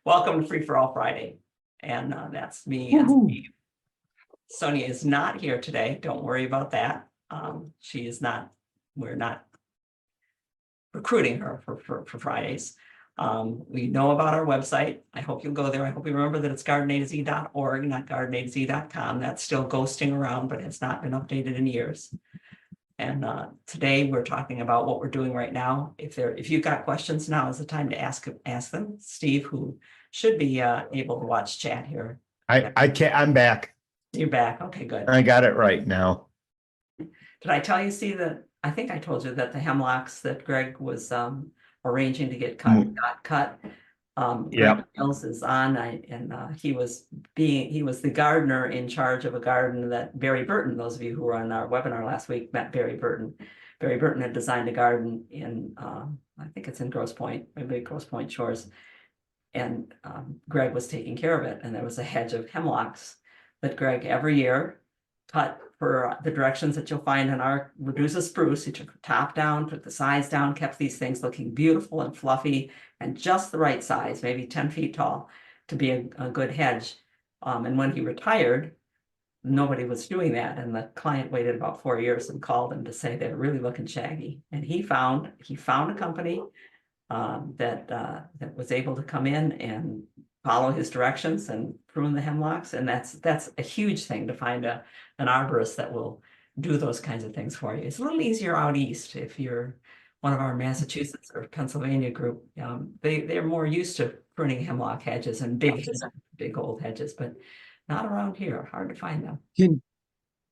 Welcome to Free for All Friday. And that's me and Steve. Sonia is not here today. Don't worry about that. She is not, we're not recruiting her for Fridays. We know about our website. I hope you'll go there. I hope you remember that it's gardenaz.org, not gardenaz.com. That's still ghosting around, but has not been updated in years. And today we're talking about what we're doing right now. If you've got questions, now is the time to ask them. Steve, who should be able to watch chat here. I can't. I'm back. You're back. Okay, good. I got it right now. Did I tell you, Steve, that I think I told you that the hemlocks that Greg was arranging to get cut got cut. Greg Mills is on, and he was the gardener in charge of a garden that Barry Burton, those of you who were on our webinar last week, met Barry Burton. Barry Burton had designed a garden in, I think it's in Grosse Pointe, maybe Grosse Pointe Shores. And Greg was taking care of it. And there was a hedge of hemlocks that Greg every year cut for the directions that you'll find in our Reduce Spruce. He took the top down, took the sides down, kept these things looking beautiful and fluffy and just the right size, maybe 10 feet tall, to be a good hedge. And when he retired, nobody was doing that. And the client waited about 4 years and called him to say they're really looking shaggy. And he found a company that was able to come in and follow his directions and prune the hemlocks. And that's a huge thing, to find an arborist that will do those kinds of things for you. It's a little easier out east if you're one of our Massachusetts or Pennsylvania group. They're more used to pruning hemlock hedges and big old hedges, but not around here. Hard to find them.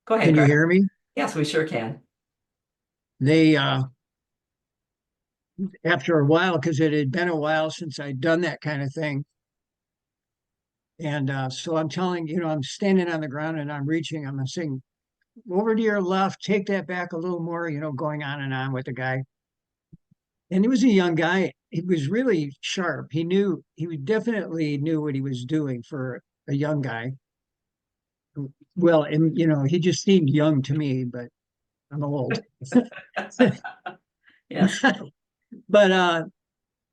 Go ahead. Can you hear me? Yes, we sure can. They after a while, because it had been a while since I'd done that kind of thing. And so I'm telling, I'm standing on the ground and I'm saying, over to your left, take that back a little more, going on and on with the guy. And he was a young guy. He was really sharp. He definitely knew what he was doing for a young guy. Well, and he just seemed young to me, but I'm old. Yes. But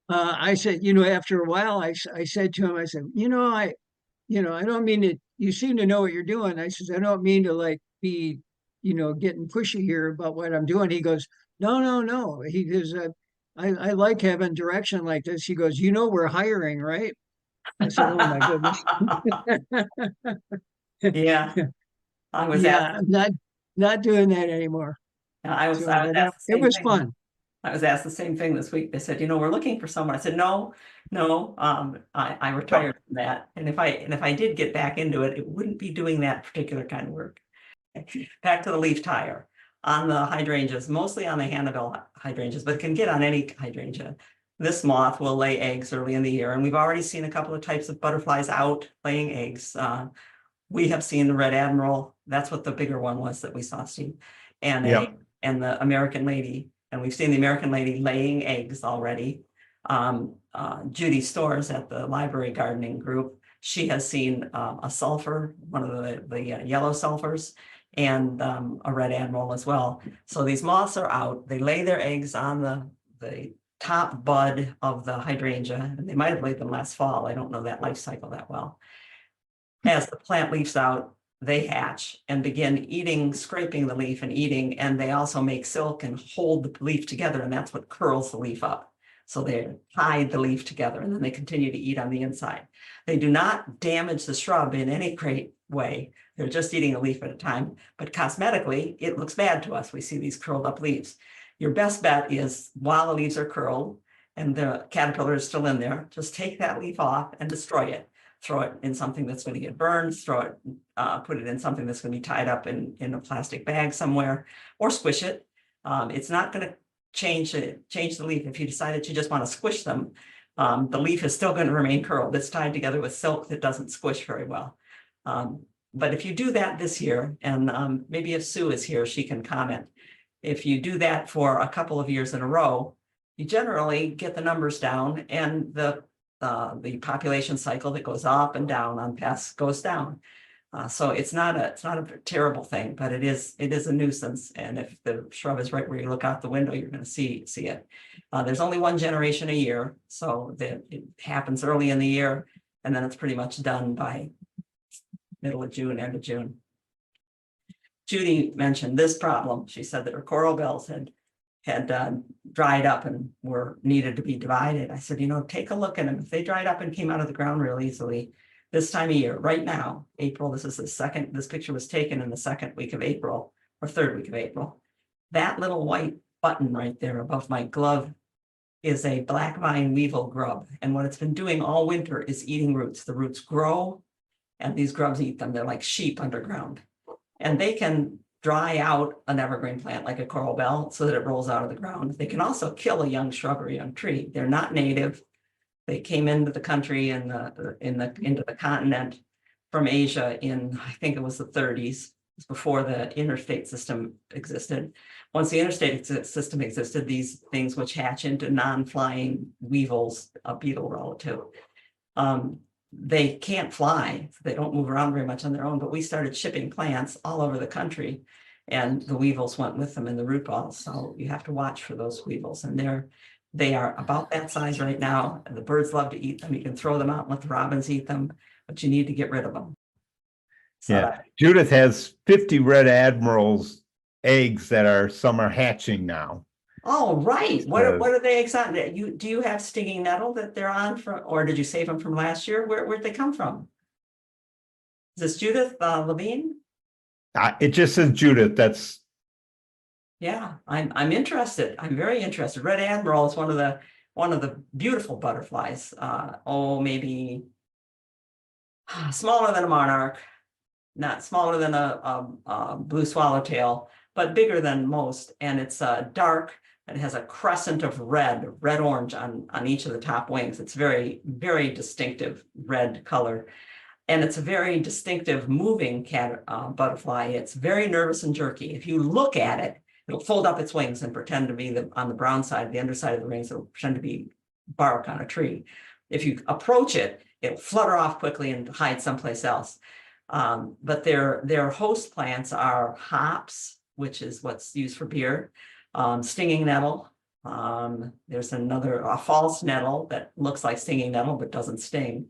I said, after a while, I said to him, I said, I don't mean to, you seem to know what you're doing. I said, I don't mean to be, getting pushy here about what I'm doing. He goes, no. He goes, I like having direction like this. He goes, we're hiring, right? I said, oh my goodness. Yeah. I was I'm not doing that anymore. It was fun. I was asked the same thing this week. They said, we're looking for someone. I said, no. I retired from that. And if I did get back into it, it wouldn't be doing that particular kind of work. Back to the leaf tire on the hydrangeas, mostly on the Hannibal hydrangeas, but it can get on any hydrangea. This moth will lay eggs early in the year, and we've already seen a couple of types of butterflies out laying eggs. We have seen the red admiral. That's what the bigger one was that we saw, Steve, and the American lady. And we've seen the American lady laying eggs already. Judy Storrs at the library gardening group, she has seen a sulfur, one of the yellow sulfurs, and a red admiral as well. So these moths are out. They lay their eggs on the top bud of the hydrangea, and they might have laid them last fall. I don't know that life cycle that well. As the plant leaves out, they hatch and begin scraping the leaf and eating, and they also make silk and hold the leaf together, and that's what curls the leaf up. So they hide the leaf together, and then they continue to eat on the inside. They do not damage the shrub in any great way. They're just eating a leaf at a time, but cosmetically, it looks bad to us. We see these curled up leaves. Your best bet is, while the leaves are curled and the caterpillar is still in there, just take that leaf off and destroy it. Throw it in something that's going to get burned, put it in something that's going to be tied up in a plastic bag somewhere, or squish it. It's not going to change the leaf. If you decide that you just want to squish them, the leaf is still going to remain curled. It's tied together with silk that doesn't squish very well. But if you do that this year, and maybe if Sue is here, she can comment. If you do that for a couple of years in a row, you generally get the numbers down, and the population cycle that goes up and down on pests goes down. So it's not a terrible thing, but it is a nuisance. And if the shrub is right where you look out the window, you're going to see it. There's only one generation a year, so that it happens early in the year, and then it's pretty much done by middle of June, end of June. Judy mentioned this problem. She said that her coral bells had dried up and were needed to be divided. I said, take a look at them. If they dried up and came out of the ground real easily, this time of year, right now, April, this picture was taken in the second week of April or third week of April. That little white button right there above my glove is a black vine weevil grub. And what it's been doing all winter is eating roots. The roots grow and these grubs eat them. They're like sheep underground. And they can dry out an evergreen plant like a coral bell so that it rolls out of the ground. They can also kill a young shrub or young tree. They're not native. They came into the country into the continent from Asia in, I think it was the 30s, before the interstate system existed. Once the interstate system existed, these things which hatch into non-flying weevils, a beetle relative, they can't fly. They don't move around very much on their own, but we started shipping plants all over the country and the weevils went with them in the root balls. So you have to watch for those weevils, and they are about that size right now. And the birds love to eat them. You can throw them out and let the robins eat them, but you need to get rid of them. So Yeah, Judith has 50 red admirals eggs some are hatching now. oh, right. What are they excited? Do you have stinging nettle that they're on from, or did you save them from last year? Where'd they come from? Is this Judith Levine? It just says Judith. That's Yeah, I'm interested. I'm very interested. Red Admiral is one of the beautiful butterflies. Maybe smaller than a monarch, not smaller than a blue swallowtail, but bigger than most. And it's dark. It has a crescent of red orange on each of the top wings. It's very, very distinctive red color. And it's a very distinctive moving butterfly. It's very nervous and jerky. If you look at it, it'll fold up its wings and pretend to be on the brown side, the underside of the wings, it'll pretend to be bark on a tree. If you approach it, it'll flutter off quickly and hide someplace else. But their host plants are hops, which is what's used for beer, stinging nettle. There's a false nettle that looks like stinging nettle but doesn't sting.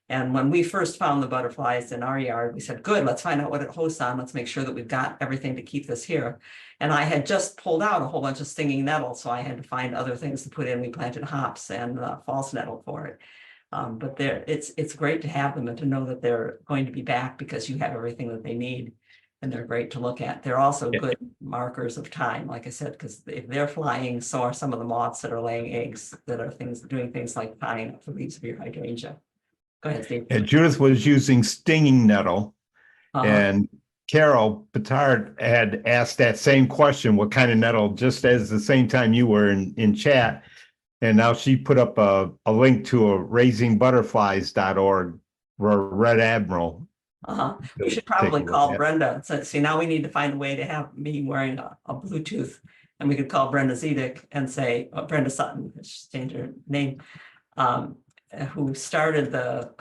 And when we first found the butterflies in our yard, we said, good, let's find out what it hosts on. Let's make sure that we've got everything to keep this here. And I had just pulled out a whole bunch of stinging nettle, so I had to find other things to put in. We planted hops and false nettle for it. But it's great to have them and to know that they're going to be back because you have everything that they need. And they're great to look at. They're also good markers of time, like I said, because if they're flying, so are some of the moths that are laying eggs that are doing things like tying up the leaves of your hydrangea. Go ahead, Steve. and Judith was using stinging nettle, and Carol Petard had asked that same question, what kind of nettle, just as the same time you were in chat. And now she put up a link to a raisingbutterflies.org for Red Admiral. We should probably call Brenda. So, see, now we need to find a way to have me wearing a Bluetooth, and we could call Brenda Zedek and say, Brenda Sutton, she's changed her name, who started the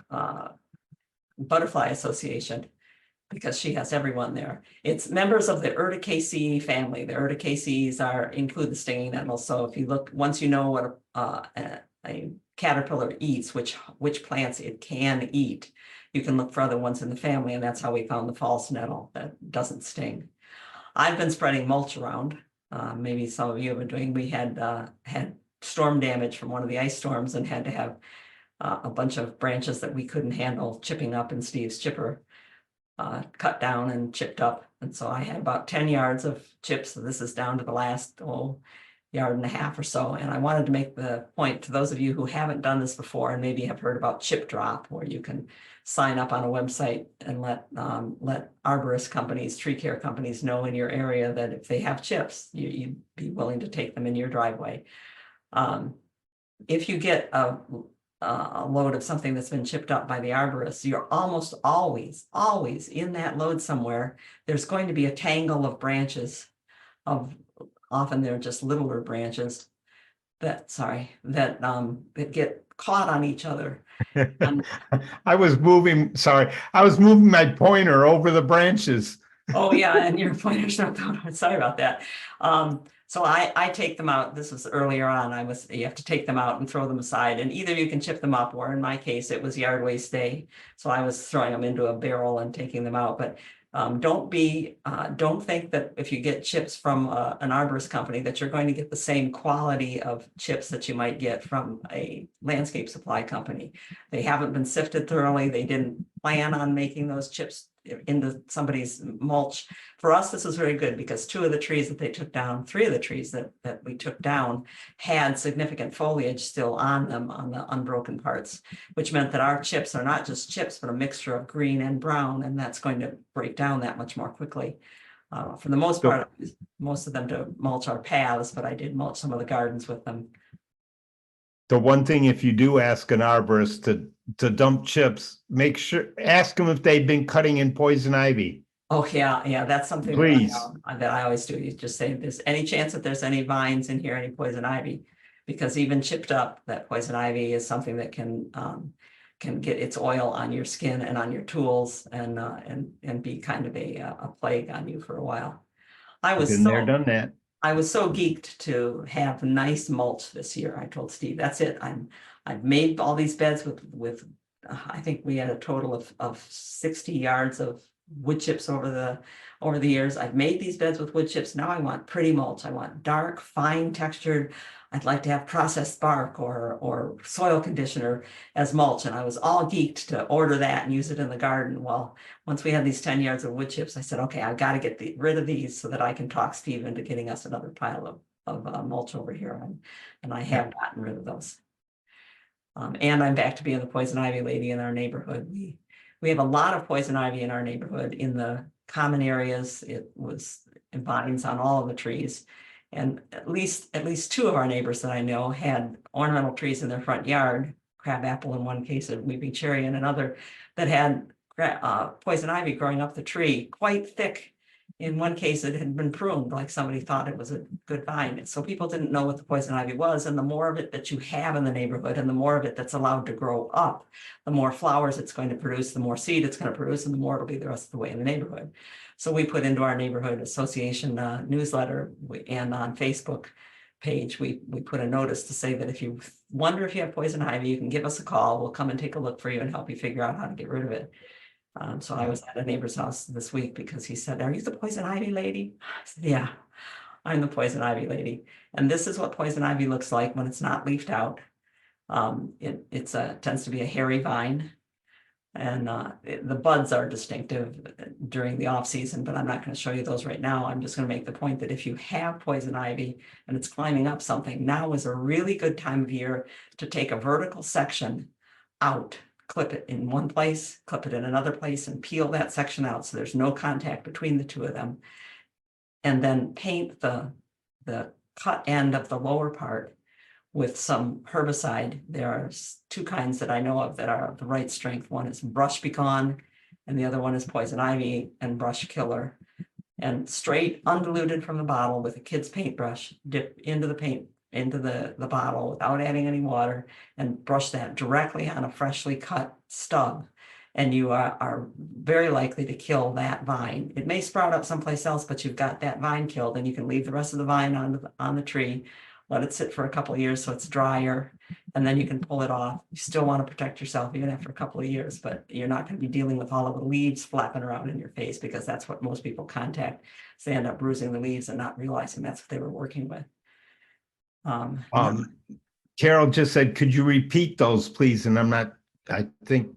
Butterfly Association, because she has everyone there. It's members of the Urticaceae family. The Urticaceae include the stinging nettle. So if you look, once you know what a caterpillar eats, which plants it can eat, you can look for other ones in the family, and that's how we found the false nettle that doesn't sting. I've been spreading mulch around. Maybe some of you have been doing. We had storm damage from one of the ice storms and had to have a bunch of branches that we couldn't handle chipping up in Steve's chipper, cut down and chipped up. And so I had about 10 yards of chips. So this is down to the last yard and a half or so. And I wanted to make the point to those of you who haven't done this before and maybe have heard about Chip Drop, where you can sign up on a website and let arborist companies, tree care companies know in your area that if they have chips, you'd be willing to take them in your driveway. If you get a load of something that's been chipped up by the arborist, you're almost always in that load somewhere. There's going to be a tangle of branches often they're just littler branches that get caught on each other. And I was moving my pointer over the branches. oh yeah, and your pointers don't go. Sorry about that. So I take them out. This was earlier on. You have to take them out and throw them aside, and either you can chip them up, or in my case, it was yard waste day. So I was throwing them into a barrel and taking them out. But don't think that if you get chips from an arborist company that you're going to get the same quality of chips that you might get from a landscape supply company. They haven't been sifted thoroughly. They didn't plan on making those chips into somebody's mulch. For us, this is very good because 2 of the trees that they took down, 3 of the trees that we took down had significant foliage still on them on the unbroken parts, which meant that our chips are not just chips, but a mixture of green and brown, and that's going to break down that much more quickly. For the most part, most of them to mulch our paths, but I did mulch some of the gardens with them. The one thing, if you do ask an arborist to dump chips, ask them if they've been cutting in poison ivy. Oh, yeah, that's something Please. that I always do. You just say, if there's any chance that there's any vines in here, any poison ivy, because even chipped up, that poison ivy is something that can get its oil on your skin and on your tools and be kind of a plague on you for a while. Been there, done that. I was so geeked to have nice mulch this year. I told Steve, that's it. I've made all these beds with I think we had a total of 60 yards of wood chips over the years. I've made these beds with wood chips. Now I want pretty mulch. I want dark, fine textured. I'd like to have processed bark or soil conditioner as mulch. And I was all geeked to order that and use it in the garden. Well, once we had these 10 yards of wood chips, I said, okay, I've got to get rid of these so that I can talk Steve into getting us another pile of mulch over here. And I have gotten rid of those. And I'm back to being the poison ivy lady in our neighborhood. We have a lot of poison ivy in our neighborhood. In the common areas, it vines on all of the trees. And at least 2 of our neighbors that I know had ornamental trees in their front yard, crabapple in one case, and weeping cherry in another, that had poison ivy growing up the tree, quite thick. In one case, it had been pruned, like somebody thought it was a good vine. So people didn't know what the poison ivy was. And the more of it that you have in the neighborhood and the more of it that's allowed to grow up, the more flowers it's going to produce, the more seed it's going to produce, and the more it'll be the rest of the way in the neighborhood. So we put into our neighborhood association newsletter and on Facebook page, we put a notice to say that if you wonder if you have poison ivy, you can give us a call. We'll come and take a look for you and help you figure out how to get rid of it. So I was at a neighbor's house this week because he said, "Are you the poison ivy lady?" I said, "Yeah, I'm the poison ivy lady." And this is what poison ivy looks like when it's not leafed out. It tends to be a hairy vine, and the buds are distinctive during the off season, but I'm not going to show you those right now. I'm just going to make the point that if you have poison ivy and it's climbing up something, now is a really good time of year to take a vertical section out, clip it in one place, clip it in another place, and peel that section out so there's no contact between the 2 of them. And then paint the cut end of the lower part with some herbicide. There are 2 kinds that I know of that are the right strength. One is brush pecan, and the other one is poison ivy and brush killer. And straight, undiluted from the bottle with a kid's paintbrush, dip into the paint, into the bottle without adding any water, and brush that directly on a freshly cut stub. And you are very likely to kill that vine. It may sprout up someplace else, but you've got that vine killed, and you can leave the rest of the vine on the tree, let it sit for a couple of years so it's drier, and then you can pull it off. You still want to protect yourself even after a couple of years, but you're not going to be dealing with all of the leaves flapping around in your face, because that's what most people contact. So they end up bruising the leaves and not realizing that's what they were working with. Carol just said, could you repeat those, please? And I think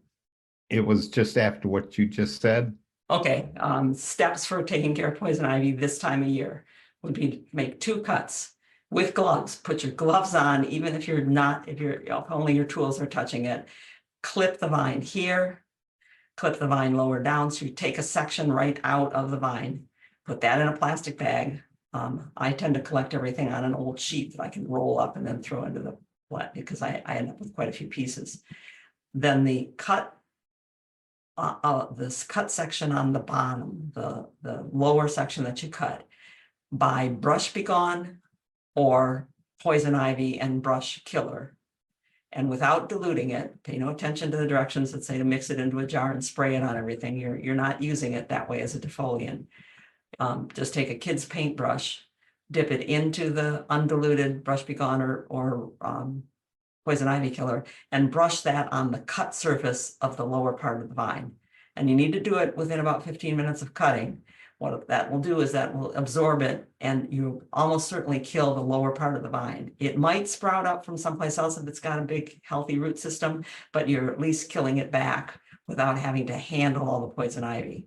it was just after what you just said. Okay, steps for taking care of poison ivy this time of year would be to make 2 cuts with gloves. Put your gloves on, even if if only your tools are touching it. Clip the vine here, clip the vine lower down. So you take a section right out of the vine, put that in a plastic bag. I tend to collect everything on an old sheet that I can roll up and then throw into the plant, because I end up with quite a few pieces. Then the this cut section on the bottom, the lower section that you cut, by brush pecan or poison ivy and brush killer, and without diluting it, pay no attention to the directions that say to mix it into a jar and spray it on everything. You're not using it that way as a defoliant. Just take a kid's paintbrush, dip it into the undiluted brush be gone or poison ivy killer, and brush that on the cut surface of the lower part of the vine. And you need to do it within about 15 minutes of cutting. What that will do is that will absorb it, and you almost certainly kill the lower part of the vine. It might sprout up from someplace else if it's got a big healthy root system, but you're at least killing it back without having to handle all the poison ivy.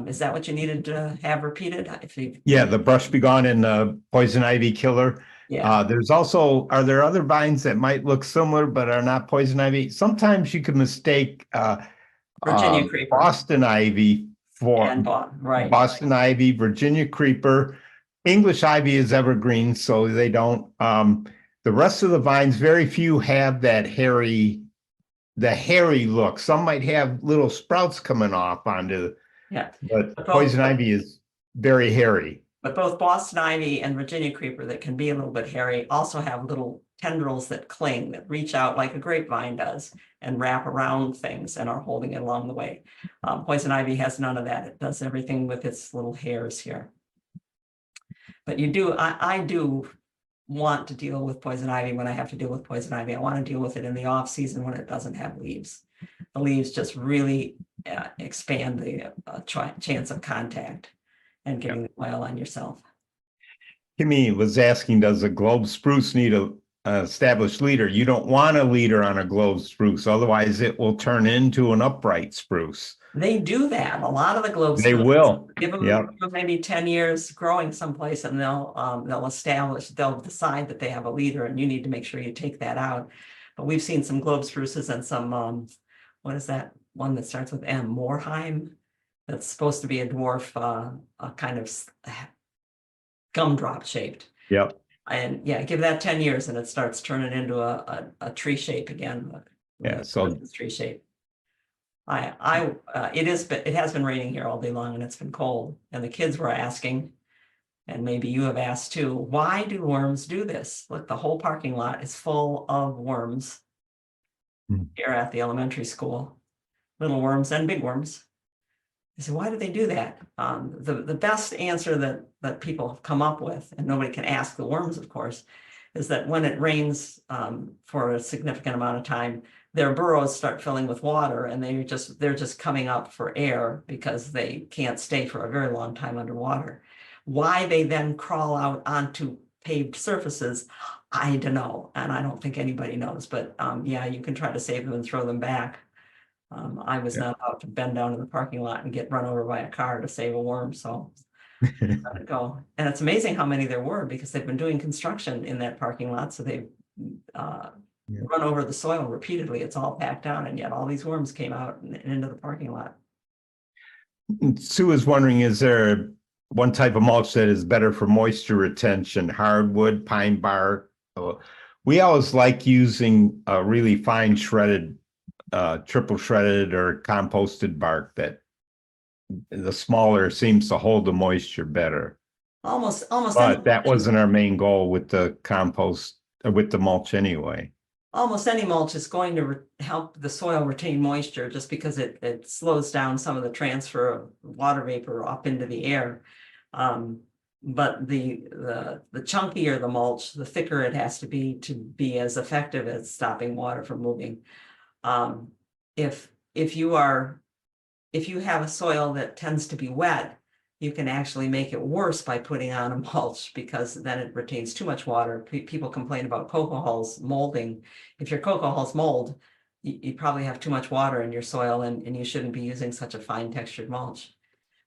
Is that what you needed to have repeated? Yeah, the brush be gone and the poison ivy killer. Yeah, There's also, are there other vines that might look similar but are not poison ivy? Sometimes you can mistake Virginia creeper Boston ivy for and right. Boston ivy, Virginia creeper. English ivy is evergreen, so they don't. The rest of the vines, very few have that hairy look. Some might have little sprouts coming off onto, Yeah, but poison ivy is very hairy. But both Boston ivy and Virginia creeper that can be a little bit hairy also have little tendrils that cling, that reach out like a grapevine does and wrap around things and are holding it along the way. Poison ivy has none of that. It does everything with its little hairs here. But you do, I do want to deal with poison ivy when I have to deal with poison ivy. I want to deal with it in the off season when it doesn't have leaves. The leaves just really expand the chance of contact and getting the oil on yourself. Kimmy was asking, does a globe spruce need a established leader? You don't want a leader on a globe spruce, otherwise it will turn into an upright spruce. They do that. A lot of the globe They spruces, will. give them maybe 10 years growing someplace, and they'll decide that they have a leader, and you need to make sure you take that out. But we've seen some globe spruces and some what is that one that starts with M, Moorheim, that's supposed to be a dwarf, a kind of gumdrop shaped. Yep. And yeah, give that 10 years and it starts turning into a tree shape again. Yeah, so tree shape. It has been raining here all day long and it's been cold, and the kids were asking, and maybe you have asked too, why do worms do this? Look, the whole parking lot is full of worms here at the elementary school, little worms and big worms. I said, why do they do that? The best answer that people have come up with, and nobody can ask the worms, of course, is that when it rains for a significant amount of time, their burrows start filling with water, and they're just coming up for air because they can't stay for a very long time underwater. Why they then crawl out onto paved surfaces, I don't know, and I don't think anybody knows. But yeah, you can try to save them and throw them back. I was not about to bend down in the parking lot and get run over by a car to save a worm, so let it go. And it's amazing how many there were, because they've been doing construction in that parking lot, so they've run over the soil repeatedly. It's all packed down, and yet all these worms came out and into the parking lot. Sue is wondering, is there one type of mulch that is better for moisture retention, hardwood, pine bark? We always like using a really fine shredded triple shredded or composted bark, that the smaller seems to hold the moisture better. Almost But that wasn't our main goal with the compost, with the mulch anyway. Almost any mulch is going to help the soil retain moisture, just because it slows down some of the transfer of water vapor up into the air. But the chunkier the mulch, the thicker it has to be as effective as stopping water from moving. If you have a soil that tends to be wet, you can actually make it worse by putting on a mulch, because then it retains too much water. People complain about cocoa hulls molding. If your cocoa hulls mold, you probably have too much water in your soil, and you shouldn't be using such a fine textured mulch.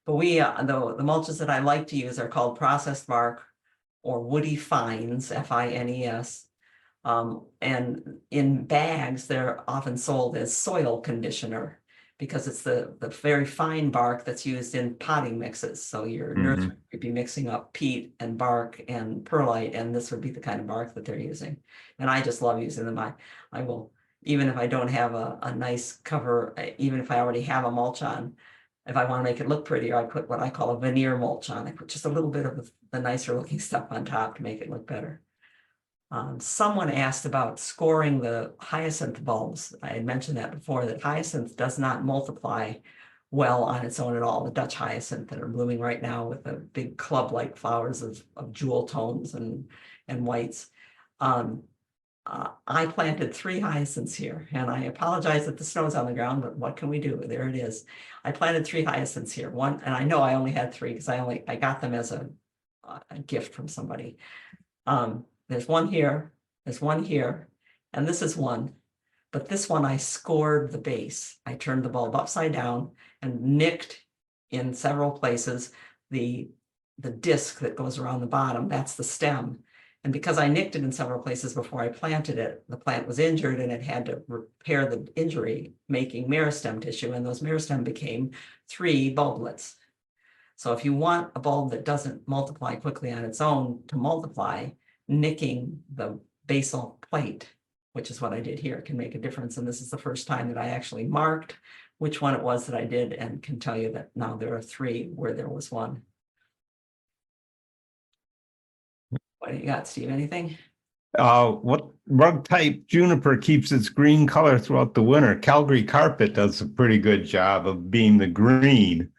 But the mulches that I like to use are called processed bark or woody fines, F-I-N-E-S. And in bags, they're often sold as soil conditioner, because it's the very fine bark that's used in potting mixes. So your nursery could be mixing up peat and bark and perlite, and this would be the kind of bark that they're using. And I just love using them. I will, even if I don't have a nice cover, even if I already have a mulch on, if I want to make it look prettier, I put what I call a veneer mulch on. I put just a little bit of the nicer looking stuff on top to make it look better. Someone asked about scoring the hyacinth bulbs. I had mentioned that before, that hyacinth does not multiply well on its own at all. The Dutch hyacinth that are blooming right now with the big club-like flowers of jewel tones and whites. I planted 3 hyacinths here, and I apologize that the snow's on the ground, but what can we do? There it is. I planted 3 hyacinths here. One, and I know I only had 3 because I got them as a gift from somebody. There's one here, there's one here, and this is one. But this one, I scored the base. I turned the bulb upside down and nicked in several places the disc that goes around the bottom. That's the stem. And because I nicked it in several places before I planted it, the plant was injured and it had to repair the injury, making meristem tissue, and those meristem became 3 bulblets. So if you want a bulb that doesn't multiply quickly on its own to multiply, nicking the basal plate, which is what I did here, can make a difference. And this is the first time that I actually marked which one it was that I did, and can tell you that now there are 3 where there was 1. What do you got, Steve? Anything? What rug type juniper keeps its green color throughout the winter? Calgary carpet does a pretty good job of being the green.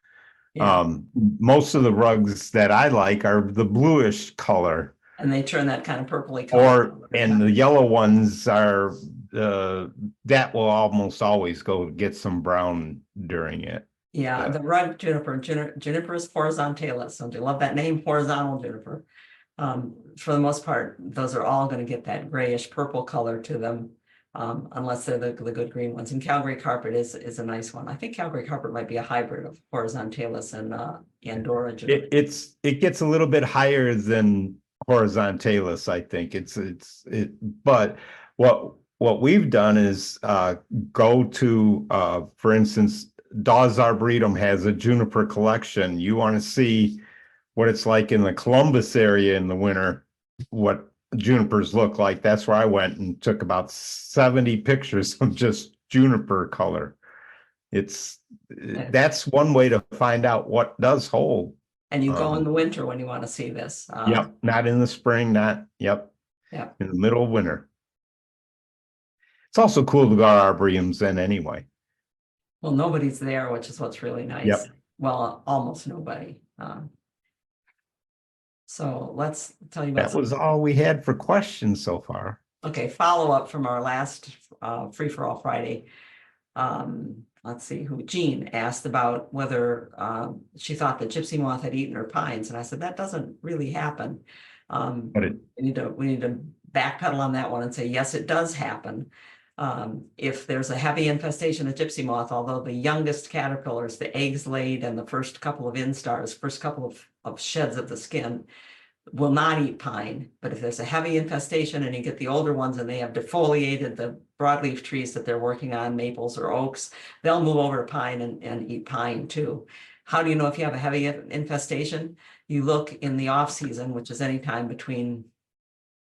Yeah. Most of the rugs that I like are the bluish color. And they turn that kind of purpley color. And the yellow ones are, that will almost always go get some brown during it. Yeah, the rug juniper is horizontalis. Don't you love that name, horizontal juniper? For the most part, those are all going to get that grayish purple color to them, unless they're the good green ones. And Calgary carpet is a nice one. I think Calgary carpet might be a hybrid of horizontalis and Andorra juniper. It gets a little bit higher than horizontalis, I think. But what we've done is go to, for instance, Dawes Arboretum has a juniper collection. You want to see what it's like in the Columbus area in the winter, what junipers look like. That's where I went and took about 70 pictures of just juniper color. That's one way to find out what does hold. And you go in the winter when you want to see this. Yep, not in the spring, yep. In the middle of winter. It's also cool to go to arboretums then anyway. Well, nobody's there, which is what's really nice. Yep. Well, almost nobody. So let's tell you about that was all we had for questions so far. Okay, follow up from our last Free for All Friday. Let's see who Jean asked about whether she thought that gypsy moth had eaten her pines, and I said that doesn't really happen. We need to backpedal on that one and say yes, it does happen. If there's a heavy infestation of gypsy moth, although the youngest caterpillars, the eggs laid and the first couple of instars, first couple of sheds of the skin, will not eat pine. But if there's a heavy infestation and you get the older ones and they have defoliated the broadleaf trees that they're working on, maples or oaks, they'll move over to pine and eat pine too. How do you know if you have a heavy infestation? You look in the off season, which is any time between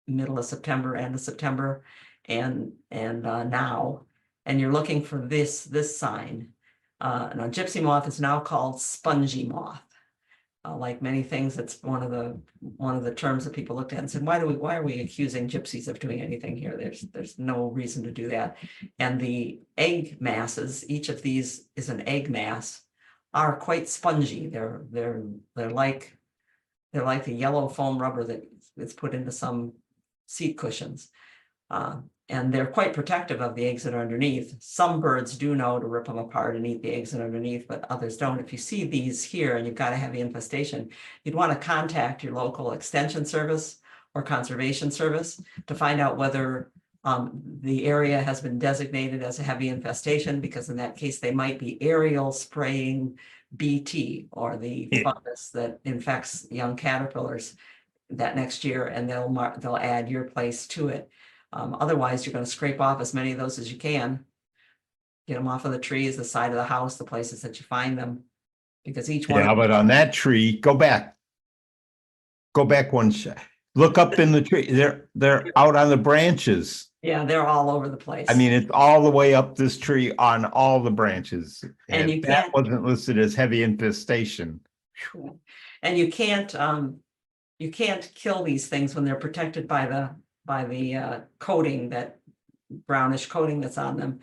middle of September, end of September, and now, and you're looking for this sign. Now gypsy moth is now called spongy moth. Like many things, that's one of the terms that people looked at and said, why are we accusing gypsies of doing anything here? There's no reason to do that. And the egg masses, each of these is an egg mass, are quite spongy. They're like the yellow foam rubber that is put into some seat cushions. And they're quite protective of the eggs that are underneath. Some birds do know to rip them apart and eat the eggs that are underneath, but others don't. If you see these here and you've got a heavy infestation, you'd want to contact your local extension service or conservation service to find out whether the area has been designated as a heavy infestation, because in that case, they might be aerial spraying BT, or the fungus that infects young caterpillars that next year, and they'll add your place to it. Otherwise, you're going to scrape off as many of those as you can. Get them off of the trees, the side of the house, the places that you find them, because each one. Yeah, but on that tree, go back one shot. Look up in the tree. They're out on the branches. Yeah, they're all over the place. I mean, it's all the way up this tree on all the branches. And you that wasn't listed as heavy infestation. And you can't kill these things when they're protected by coating, that brownish coating that's on them.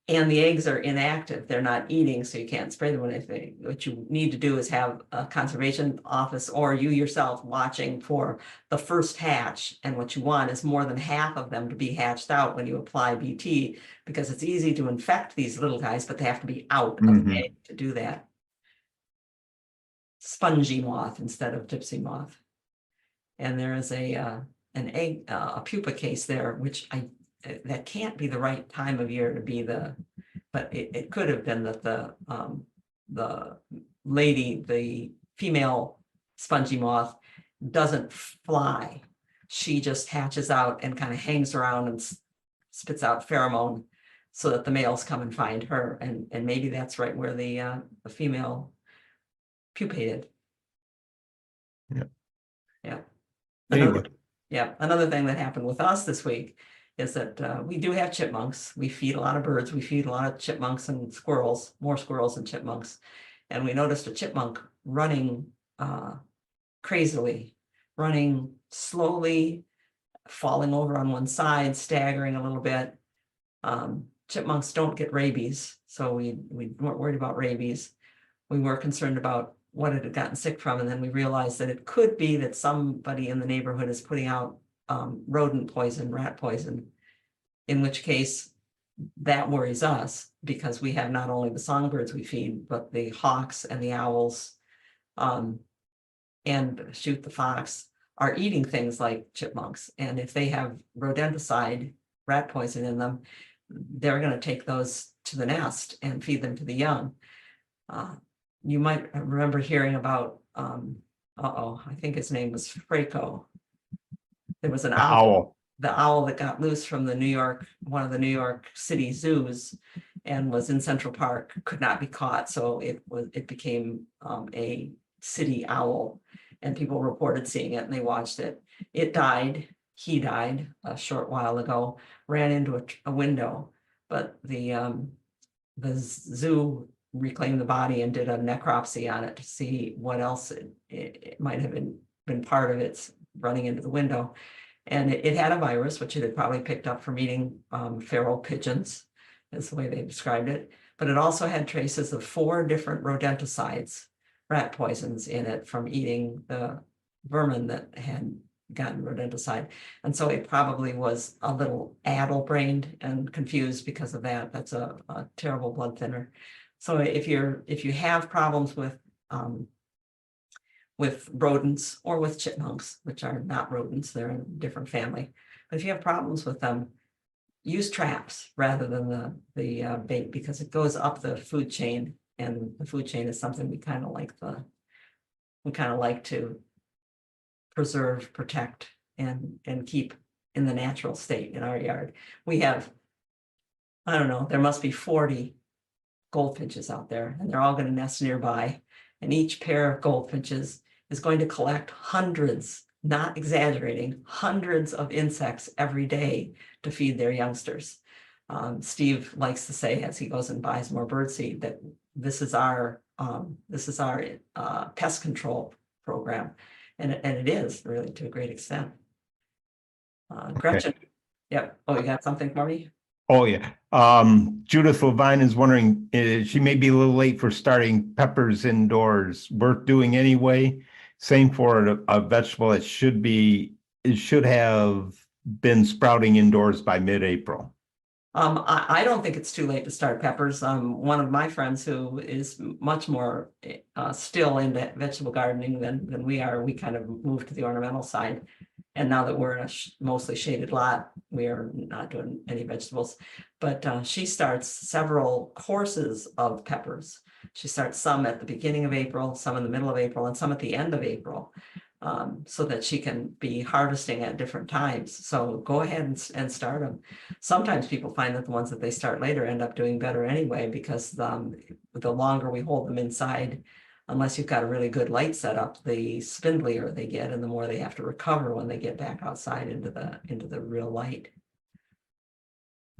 And the eggs are inactive, they're not eating, so you can't spray them with anything. What you need to do is have a conservation office or you yourself watching for the first hatch. And what you want is more than half of them to be hatched out when you apply BT, because it's easy to infect these little guys, but they have to be out of the egg to do that. Spongy moth instead of gypsy moth. And there is an egg, a pupa case there, which that can't be the right time of year to be but it could have been that the lady, the female spongy moth, doesn't fly. She just hatches out and kind of hangs around and spits out pheromone so that the males come and find her. And maybe that's right where the female pupated. Yeah. Yeah. Anyway. Another thing that happened with us this week is that we do have chipmunks. We feed a lot of birds. We feed a lot of chipmunks and squirrels, more squirrels and chipmunks. And we noticed a chipmunk running crazily, running slowly, falling over on one side, staggering a little bit. Chipmunks don't get rabies, so we weren't worried about rabies. We were concerned about what it had gotten sick from, and then we realized that it could be that somebody in the neighborhood is putting out rodent poison, rat poison, in which case that worries us, because we have not only the songbirds we feed, but the hawks and the owls, and shoot the fox are eating things like chipmunks. And if they have rodenticide, rat poison in them, they're going to take those to the nest and feed them to the young. You might remember hearing about, I think his name was Fraco. There was an owl, the owl that got loose from one of the New York City zoos, and was in Central Park, could not be caught. So it became a city owl, and people reported seeing it and they watched it. It died. He died a short while ago, ran into a window, but the zoo reclaimed the body and did a necropsy on it to see what else it might have been part of its running into the window. And it had a virus, which it had probably picked up from eating feral pigeons, is the way they described it. But it also had traces of 4 different rodenticides, rat poisons, in it from eating the vermin that had gotten rodenticide. And so it probably was a little addle-brained and confused because of that. That's a terrible blood thinner. So if you have problems with rodents or with chipmunks, which are not rodents, they're in a different family. But if you have problems with them, use traps rather than the bait, because it goes up the food chain, and the food chain is something we kind of like to preserve, protect, and keep in the natural state in our yard. We have, I don't know, there must be 40 goldfinches out there, and they're all going to nest nearby. And each pair of goldfinches is going to collect hundreds, not exaggerating, hundreds of insects every day to feed their youngsters. Steve likes to say, as he goes and buys more birdseed, that this is our pest control program, and it is really to a great extent. Gretchen, yep. Oh, you got something for me? Oh, yeah. Judith Levine is wondering, she may be a little late for starting peppers indoors. Worth doing anyway. Same for a vegetable that should have been sprouting indoors by mid-April. I don't think it's too late to start peppers. One of my friends who is much more still into vegetable gardening than we are, we kind of moved to the ornamental side. And now that we're in a mostly shaded lot, we are not doing any vegetables. But she starts several courses of peppers. She starts some at the beginning of April, some in the middle of April, and some at the end of April, so that she can be harvesting at different times. So go ahead and start them. Sometimes people find that the ones that they start later end up doing better anyway, because the longer we hold them inside, unless you've got a really good light setup, the spindlier they get, and the more they have to recover when they get back outside into the real light.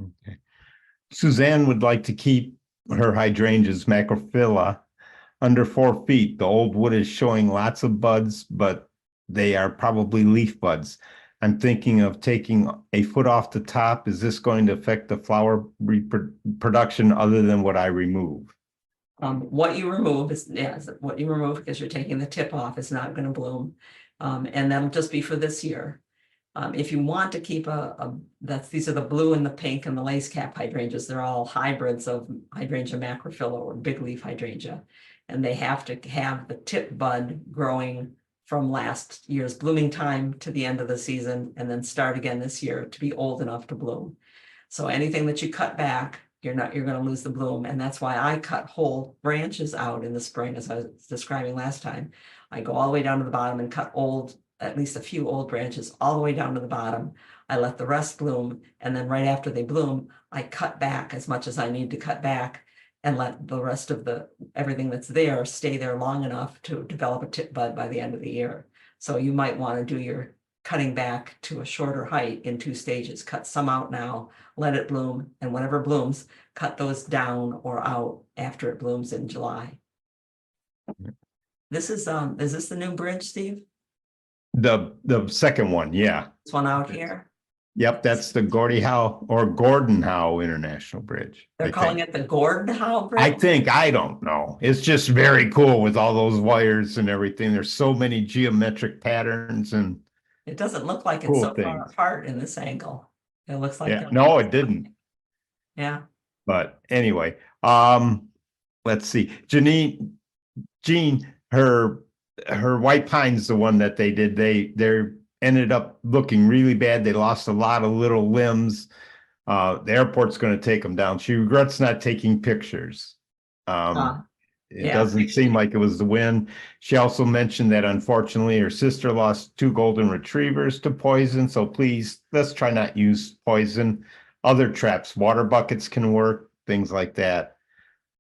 Okay. Suzanne would like to keep her hydrangeas, macrophylla, under 4 feet. The old wood is showing lots of buds, but they are probably leaf buds. I'm thinking of taking a foot off the top. Is this going to affect the flower reproduction other than what I remove? What you remove is, what you remove because you're taking the tip off is not going to bloom. And that'll just be for this year. If you want to keep these are the blue and the pink and the lace cap hydrangeas. They're all hybrids of hydrangea macrophylla or big leaf hydrangea. And they have to have the tip bud growing from last year's blooming time to the end of the season and then start again this year to be old enough to bloom. So anything that you cut back, you're going to lose the bloom. And that's why I cut whole branches out in the spring, as I was describing last time. I go all the way down to the bottom and cut at least a few old branches all the way down to the bottom. I let the rest bloom. And then right after they bloom, I cut back as much as I need to cut back and let the rest of everything that's there stay there long enough to develop a tip bud by the end of the year. So you might want to do your cutting back to a shorter height in 2 stages. Cut some out now, let it bloom, and whenever blooms, cut those down or out after it blooms in July. This is this the new bridge, Steve? The second one, yeah. This one out here? Yep, that's the Gordie Howe or Gordon Howe International Bridge. They're calling it the Gordon Howe Bridge? I don't know. It's just very cool with all those wires and everything. There's so many geometric patterns and it doesn't look like it's cool so far things. apart in this angle. It looks like Yeah, no, it didn't. Yeah. But anyway, let's see. Jean, her white pine's the one that they did. They ended up looking really bad. They lost a lot of little limbs. The airport's going to take them down. She regrets not taking pictures. It doesn't seem like it was the wind. She also mentioned that unfortunately her sister lost 2 golden retrievers to poison. So please, let's try not use poison. Other traps, water buckets can work, things like that.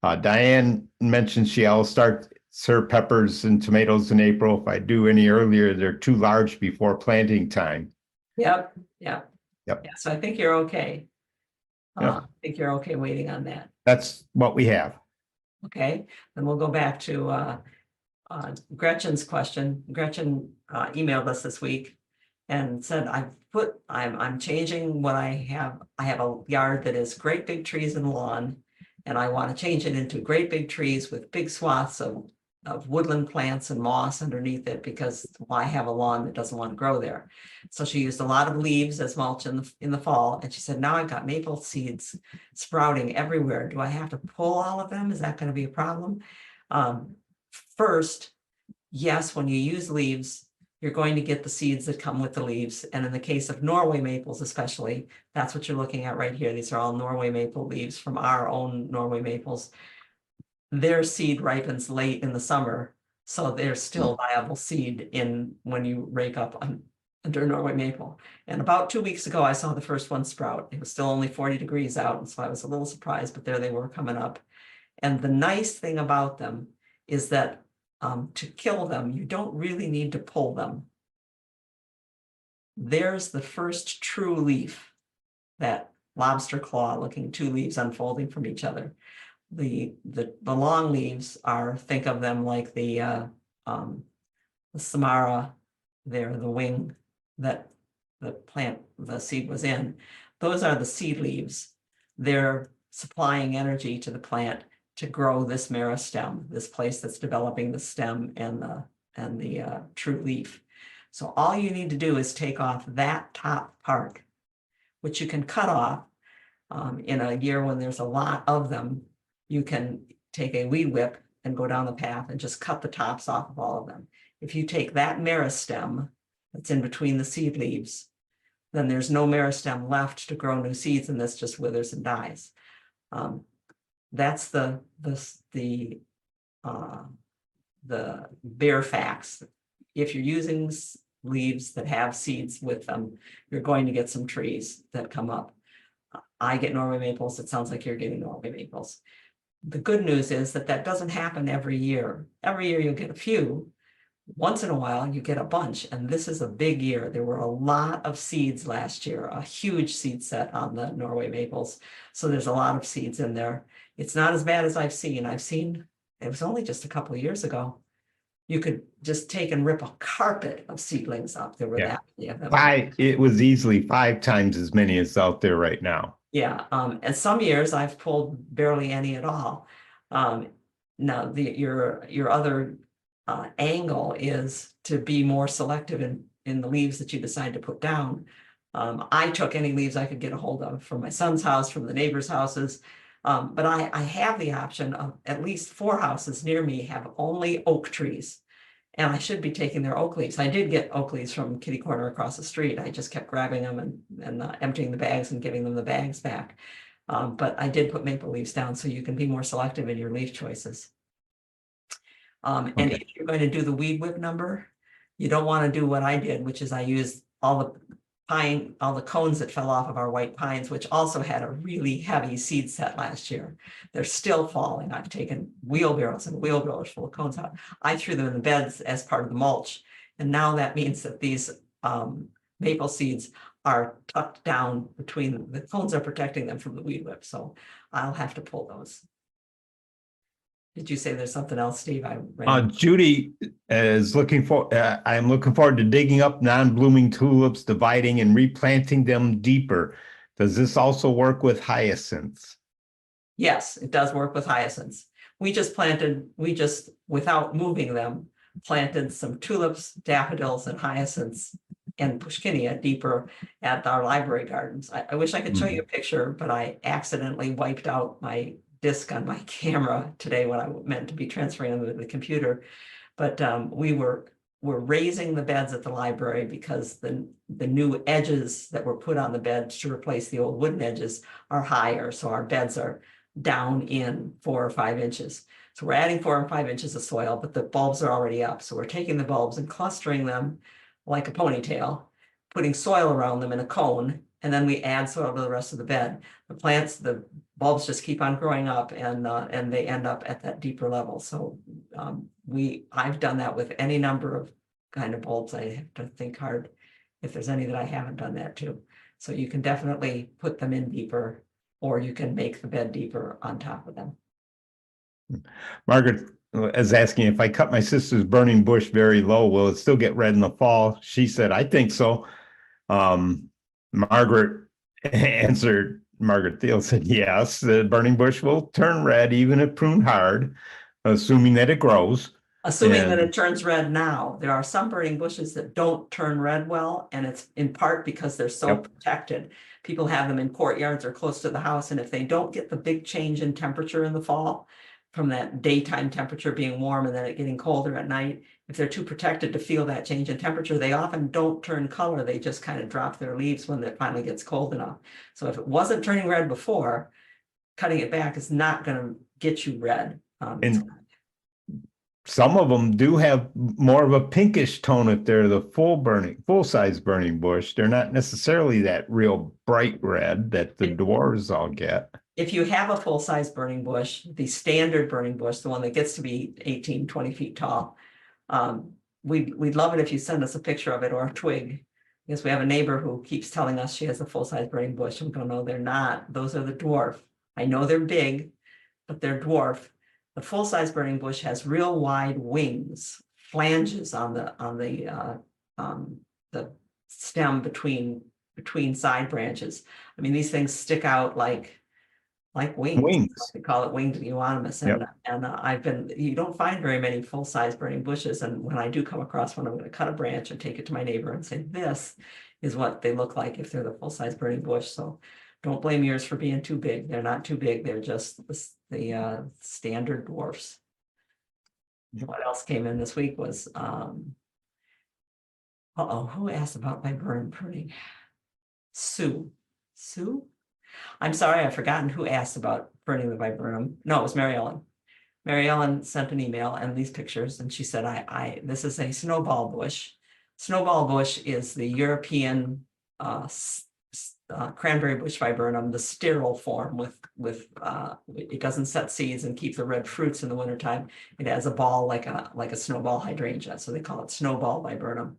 Diane mentioned she'll start her peppers and tomatoes in April. If I do any earlier, they're too large before planting time. Yep. Yep. Yeah, so I think you're okay. Yeah. I think you're okay waiting on that. That's what we have. Okay, then we'll go back to Gretchen's question. Gretchen emailed us this week and said, I'm changing what I have. I have a yard that is great big trees and lawn, and I want to change it into great big trees with big swaths of woodland plants and moss underneath it, because why have a lawn that doesn't want to grow there? So she used a lot of leaves as mulch in the fall, and she said, now I've got maple seeds sprouting everywhere. Do I have to pull all of them? Is that going to be a problem? First, yes, when you use leaves, you're going to get the seeds that come with the leaves. And in the case of Norway maples especially, that's what you're looking at right here. These are all Norway maple leaves from our own Norway maples. Their seed ripens late in the summer, so they're still viable seed when you rake up under Norway maple. And about 2 weeks ago, I saw the first one sprout. It was still only 40 degrees out, and so I was a little surprised, but there they were coming up. And the nice thing about them is that to kill them, you don't really need to pull them. There's the first true leaf, that lobster claw looking 2 leaves unfolding from each other. The long leaves think of them like the samara there, the wing that the seed was in. Those are the seed leaves. They're supplying energy to the plant to grow this meristem, this place that's developing the stem and the true leaf. So all you need to do is take off that top part, which you can cut off in a year when there's a lot of them. You can take a weed whip and go down the path and just cut the tops off of all of them. If you take that meristem that's in between the seed leaves, then there's no meristem left to grow new seeds, and this just withers and dies. That's the bare facts. If you're using leaves that have seeds with them, you're going to get some trees that come up. I get Norway maples. It sounds like you're getting Norway maples. The good news is that doesn't happen every year. Every year you'll get a few. Once in a while you get a bunch, and this is a big year. There were a lot of seeds last year, a huge seed set on the Norway maples. So there's a lot of seeds in there. It's not as bad as I've seen. It was only just a couple of years ago. you could just take and rip a carpet of seedlings up. There were Yeah. that. It was easily 5 times as many as out there right now. Yeah, and some years I've pulled barely any at all. Now your other angle is to be more selective in the leaves that you decide to put down. I took any leaves I could get a hold of from my son's house, from the neighbors' houses. But I have the option of at least 4 houses near me have only oak trees. And I should be taking their oak leaves. I did get oak leaves from kitty corner across the street. I just kept grabbing them and emptying the bags and giving them the bags back. But I did put maple leaves down so you can be more selective in your leaf choices. And if you're going to do the weed whip number, you don't want to do what I did, which is I used all the cones that fell off of our white pines, which also had a really heavy seed set last year. They're still falling. I've taken wheelbarrows and wheelbarrows full of cones out. I threw them in the beds as part of the mulch. And now that means that these maple seeds are tucked down between the cones are protecting them from the weed whip. So I'll have to pull those. Did you say there's something else, Steve? Judy is looking for, I'm looking forward to digging up non-blooming tulips, dividing and replanting them deeper. Does this also work with hyacinths? Yes, it does work with hyacinths. We just, without moving them, planted some tulips, daffodils, and hyacinths and pushkinia deeper at our library gardens. I wish I could show you a picture, but I accidentally wiped out my disk on my camera today when I meant to be transferring them to the computer. But we're raising the beds at the library because the new edges that were put on the beds to replace the old wooden edges are higher. So our beds are down in 4 or 5 inches. So we're adding 4 and 5 inches of soil, but the bulbs are already up. So we're taking the bulbs and clustering them like a ponytail, putting soil around them in a cone, and then we add soil to the rest of the bed. The bulbs just keep on growing up, and they end up at that deeper level. So I've done that with any number of kind of bulbs. I have to think hard if there's any that I haven't done that too. So you can definitely put them in deeper, or you can make the bed deeper on top of them. Margaret is asking if I cut my sister's burning bush very low, will it still get red in the fall? She said, I think so. Margaret Thiel said, yes, the burning bush will turn red even if pruned hard, assuming that it grows. Assuming that it turns red now. There are some burning bushes that don't turn red well, and it's in part because they're so protected. People have them in courtyards or close to the house, and if they don't get the big change in temperature in the fall, from that daytime temperature being warm and then it getting colder at night, if they're too protected to feel that change in temperature, they often don't turn color. They just kind of drop their leaves when it finally gets cold enough. So if it wasn't turning red before, cutting it back is not going to get you red. And some of them do have more of a pinkish tone if they're the full-size burning bush. They're not necessarily that real bright red that the dwarves all get. If you have a full-size burning bush, the standard burning bush, the one that gets to be 18, 20 feet tall, we'd love it if you send us a picture of it or a twig, because we have a neighbor who keeps telling us she has a full-size burning bush. I'm going, no, they're not. Those are the dwarf. I know they're big, but they're dwarf. The full-size burning bush has real wide wings, flanges on the stem between side branches. I mean, these things stick out like wings. They call it winged euonymus. And you don't find very many full-size burning bushes. And when I do come across one, I'm going to cut a branch and take it to my neighbor and say, this is what they look like if they're the full-size burning bush. So don't blame yours for being too big. They're not too big. They're just the standard dwarfs. What else came in this week was, who asked about viburnum pruning? Sue? I'm sorry, I've forgotten who asked about burning the viburnum. No, it was Mary Ellen. Mary Ellen sent an email and these pictures, and she said, this is a snowball bush. Snowball bush is the European cranberry bush viburnum, the sterile form with it doesn't set seeds and keep the red fruits in the wintertime. It has a ball like a snowball hydrangea, so they call it snowball viburnum.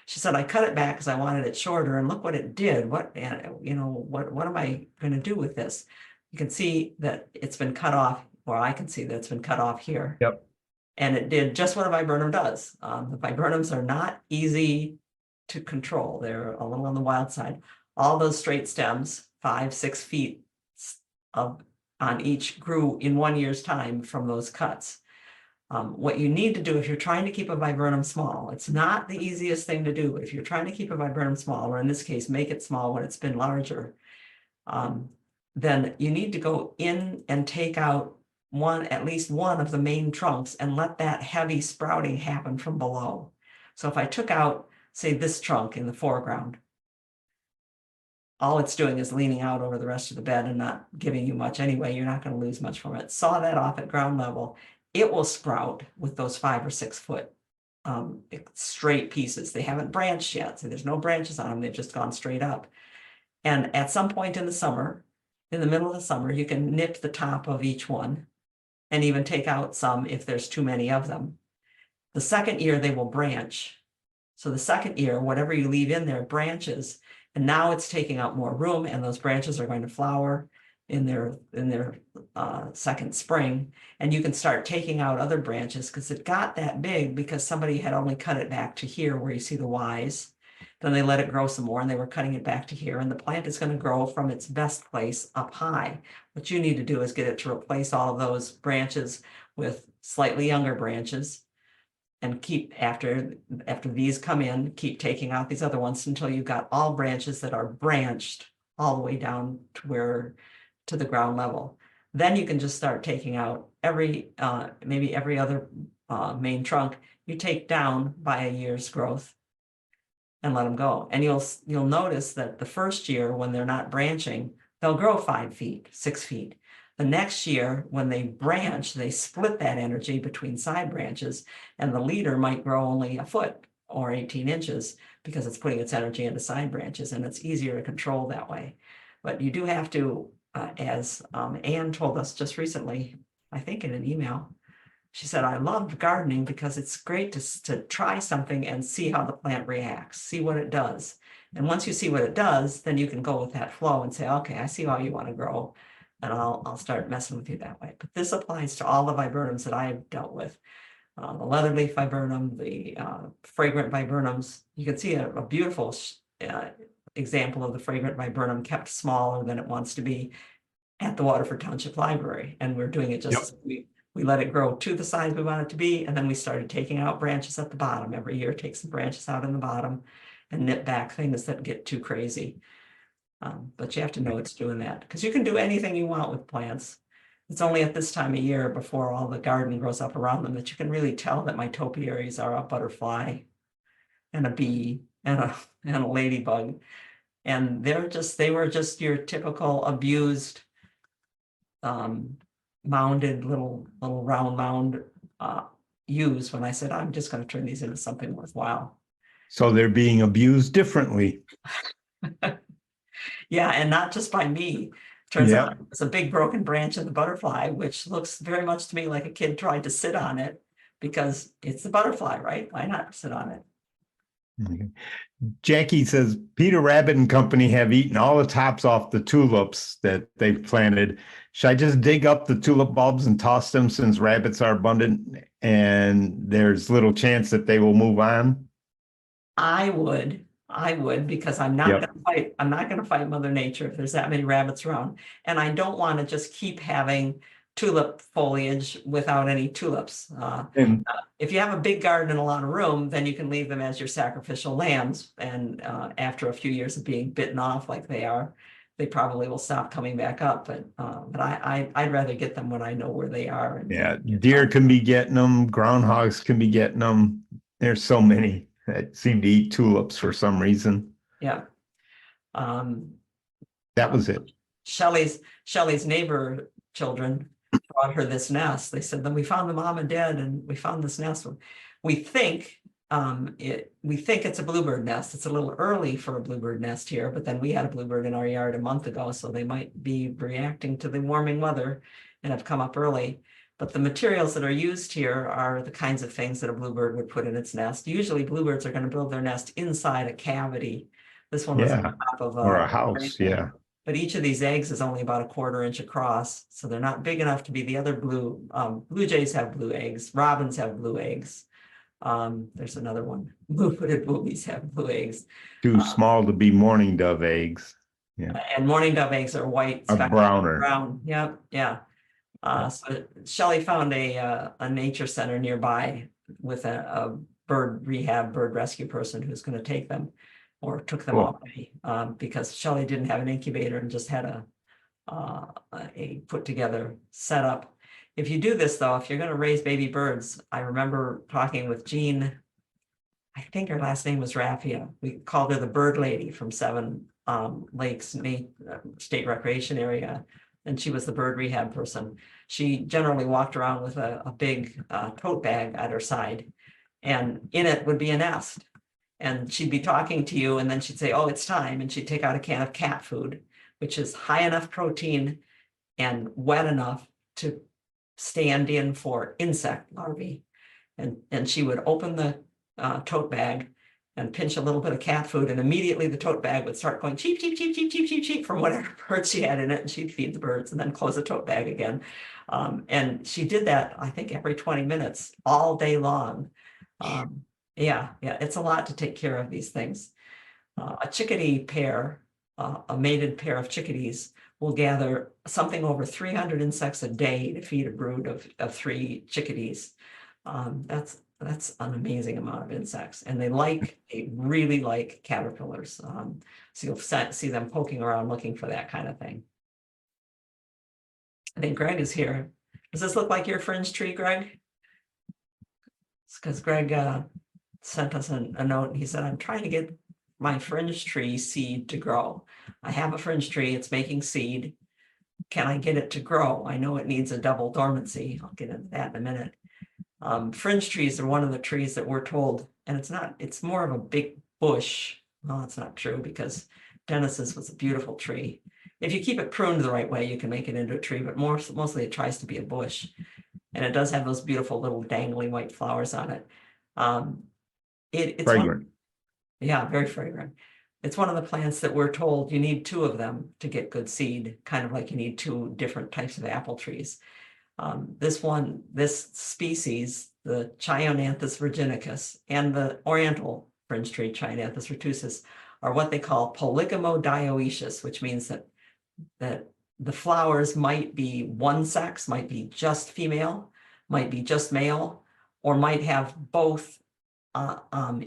She said, I cut it back because I wanted it shorter, and look what it did. What am I going to do with this? You can see that it's been cut off, or I can see that it's been cut off here. Yep. And it did just what a viburnum does. The viburnums are not easy to control. They're a little on the wild side. All those straight stems, 5, 6 feet on each, grew in 1 year's time from those cuts. What you need to do if you're trying to keep a viburnum small, it's not the easiest thing to do. If you're trying to keep a viburnum small, or in this case, make it small when it's been larger, then you need to go in and take out at least one of the main trunks and let that heavy sprouting happen from below. So if I took out, say, this trunk in the foreground, all it's doing is leaning out over the rest of the bed and not giving you much anyway. You're not going to lose much from it. Saw that off at ground level. It will sprout with those 5 or 6 foot straight pieces. They haven't branched yet, so there's no branches on them. They've just gone straight up. And at some point in the summer, in the middle of the summer, you can nip the top of each one and even take out some if there's too many of them. The second year they will branch. So the second year, whatever you leave in there branches, and now it's taking out more room, and those branches are going to flower in their second spring, and you can start taking out other branches because it got that big because somebody had only cut it back to here where you see the Ys. Then they let it grow some more and they were cutting it back to here, and the plant is going to grow from its best place up high. What you need to do is get it to replace all of those branches with slightly younger branches, and keep after these come in, keep taking out these other ones until you've got all branches that are branched all the way down to the ground level. Then you can just start taking out maybe every other main trunk you take down by a year's growth and let them go. And you'll notice that the first year when they're not branching, they'll grow 5 feet, 6 feet. The next year, when they branch, they split that energy between side branches, and the leader might grow only a foot or 18 inches because it's putting its energy into side branches, and it's easier to control that way. But you do have to, as Anne told us just recently, I think in an email, she said, I love gardening because it's great to try something and see how the plant reacts, see what it does. And once you see what it does, then you can go with that flow and say, okay, I see how you want to grow, and I'll start messing with you that way. But this applies to all the viburnums that I've dealt with. The leatherleaf viburnum, the fragrant viburnums. You can see a beautiful example of the fragrant viburnum kept smaller than it wants to be at the Waterford Township Library. And we're doing it just, we let it grow to the size we want it to be. And then we started taking out branches at the bottom. Every year take some branches out in the bottom and nip back things that get too crazy. But you have to know it's doing that, because you can do anything you want with plants. It's only at this time of year, before all the garden grows up around them, that you can really tell that my topiaries are a butterfly and a bee and a ladybug. And they were just your typical abused, mounded little round mound used when I said, I'm just going to turn these into something worthwhile. So they're being abused differently. Yeah, and not just by me. Turns out it's a big broken branch of the butterfly, which looks very much to me like a kid tried to sit on it because it's the butterfly, right? Why not sit on it? Okay. Jackie says, Peter Rabbit and company have eaten all the tops off the tulips that they've planted. Should I just dig up the tulip bulbs and toss them since rabbits are abundant and there's little chance that they will move on? I would, because I'm not going to fight Mother Nature if there's that many rabbits around. And I don't want to just keep having tulip foliage without any tulips. If you have a big garden and a lot of room, then you can leave them as your sacrificial lambs. And after a few years of being bitten off like they are, they probably will stop coming back up. But I'd rather get them when I know where they are. Deer can be getting them. Groundhogs can be getting them. There's so many that seem to eat tulips for some reason. Yeah. That was it. Shelley's neighbor children brought her this nest. They said, then we found the mom and dad and we found this nest. We think it's a bluebird nest. It's a little early for a bluebird nest here, but then we had a bluebird in our yard a month ago, so they might be reacting to the warming weather and have come up early. But the materials that are used here are the kinds of things that a bluebird would put in its nest. Usually bluebirds are going to build their nest inside a cavity. This one was on top of a house. Yeah. but each of these eggs is only about 1/4 inch across, so they're not big enough to be the other blue. Blue jays have blue eggs, robins have blue eggs. There's another one, blue-footed boobies have blue eggs. Too small to be mourning dove eggs. And mourning dove eggs are white, Or speckled browner. brown. Yep, yeah. So Shelley found a nature center nearby with a bird rehab, bird rescue person who's going to take them, or took them Cool. already, because Shelley didn't have an incubator and just had a put together setup. If you do this though, if you're going to raise baby birds, I remember talking with Jean. I think her last name was Raffia. We called her the bird lady from Seven Lakes State Recreation Area. And she was the bird rehab person. She generally walked around with a big tote bag at her side, and in it would be a nest. And she'd be talking to you, and then she'd say, "Oh, it's time." And she'd take out a can of cat food, which is high enough protein and wet enough to stand in for insect larvae. And she would open the tote bag and pinch a little bit of cat food, and immediately the tote bag would start going cheep, cheep, cheep, cheep, cheep, cheep, cheep from whatever birds she had in it, and she'd feed the birds and then close the tote bag again. And she did that, I think, every 20 minutes, all day long. Yeah, it's a lot to take care of these things. A chickadee pair, a mated pair of chickadees, will gather something over 300 insects a day to feed a brood of 3 chickadees. That's an amazing amount of insects, and they really like caterpillars. So you'll see them poking around looking for that kind of thing. I think Greg is here. Does this look like your fringe tree, Greg? It's because Greg sent us a note, and he said, "I'm trying to get my fringe tree seed to grow. I have a fringe tree, it's making seed. Can I get it to grow? I know it needs a double dormancy." I'll get into that in a minute. Fringe trees are one of the trees that we're told, and it's more of a big bush. Well, it's not true, because Dennis's was a beautiful tree. If you keep it pruned the right way, you can make it into a tree, but mostly it tries to be a bush. And it does have those beautiful little dangling white flowers on it. It's Fragrant. yeah, very fragrant. It's one of the plants that we're told you need 2 of them to get good seed, kind of like you need 2 different types of apple trees. This species, the Chionanthus virginicus, and the oriental fringe tree, Chionanthus retusus, are what they call polygamodioecious, which means that the flowers might be one sex, might be just female, might be just male, or might have both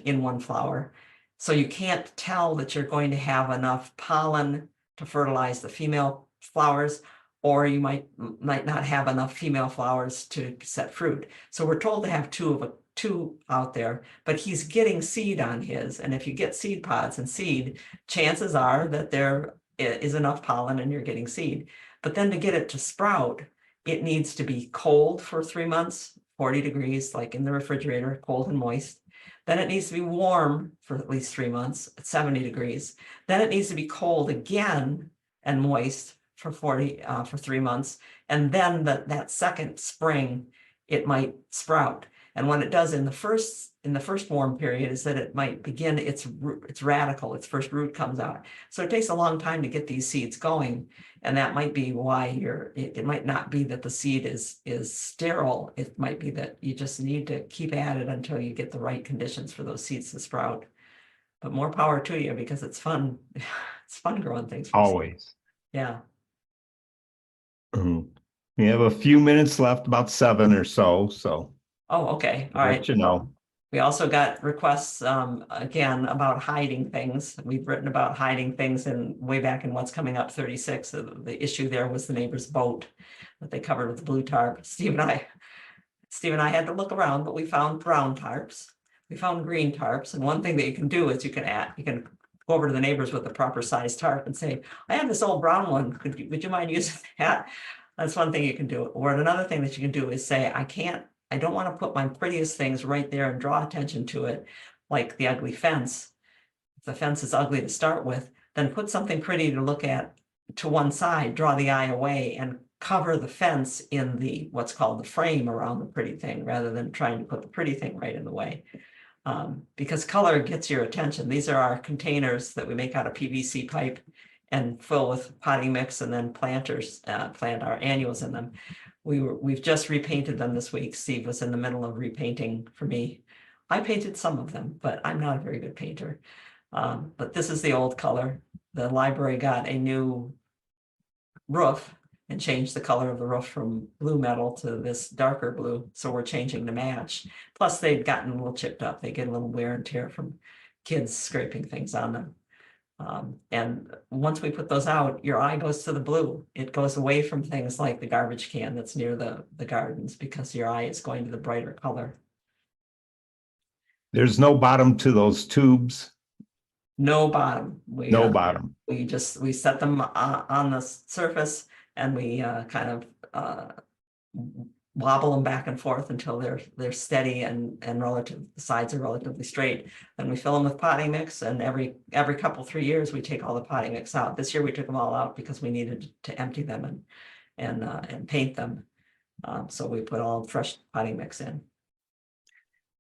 in one flower. So you can't tell that you're going to have enough pollen to fertilize the female flowers, or you might not have enough female flowers to set fruit. So we're told to have 2 out there, but he's getting seed on his. And if you get seed pods and seed, chances are that there is enough pollen and you're getting seed. But then to get it to sprout, it needs to be cold for 3 months, 40 degrees, like in the refrigerator, cold and moist. Then it needs to be warm for at least 3 months at 70 degrees. Then it needs to be cold again and moist for 3 months. And then that second spring, it might sprout. And when it does in the first warm period, is that it might begin its radicle, its first root comes out. So it takes a long time to get these seeds going. And that might be why it might not be that the seed is sterile. It might be that you just need to keep at it until you get the right conditions for those seeds to sprout. But more power to you, because it's fun. It's fun growing things. Always. Yeah. We have a few minutes left, about 7 or so. Oh, okay. All right. Let you know. We also got requests again about hiding things. We've written about hiding things way back in What's Coming Up 36. The issue there was the neighbor's boat that they covered with blue tarp. Steve and I had to look around, but we found brown tarps. We found green tarps. And one thing that you can do is you can go over to the neighbors with the proper size tarp and say, "I have this old brown one. Would you mind using that?" That's one thing you can do. Or another thing that you can do is say, I don't want to put my prettiest things right there and draw attention to it, like the ugly fence. If the fence is ugly to start with, then put something pretty to look at to one side, draw the eye away, and cover the fence in what's called the frame around the pretty thing, rather than trying to put the pretty thing right in the way. Because color gets your attention. These are our containers that we make out of PVC pipe, and fill with potting mix and then plant our annuals in them. We've just repainted them this week. Steve was in the middle of repainting for me. I painted some of them, but I'm not a very good painter. But this is the old color. The library got a new roof and changed the color of the roof from blue metal to this darker blue. So we're changing to match. Plus they'd gotten a little chipped up. They get a little wear and tear from kids scraping things on them. And once we put those out, your eye goes to the blue. It goes away from things like the garbage can that's near the gardens because your eye is going to the brighter color. There's no bottom to those tubes. No bottom. No bottom. We set them on the surface and we kind of wobble them back and forth until they're steady and the sides are relatively straight. Then we fill them with potting mix, and every couple 3 years we take all the potting mix out. This year we took them all out because we needed to empty them and paint them. So we put all fresh potting mix in.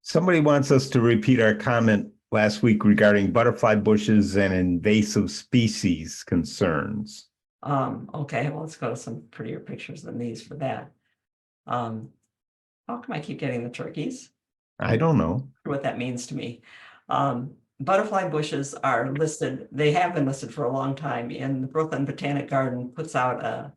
Somebody wants us to repeat our comment last week regarding butterfly bushes and invasive species concerns. Okay, well, let's go to some prettier pictures than these for that. How come I keep getting the turkeys? I don't know what that means to me. Butterfly bushes are listed, they have been listed for a long time, and the Brooklyn Botanic Garden puts out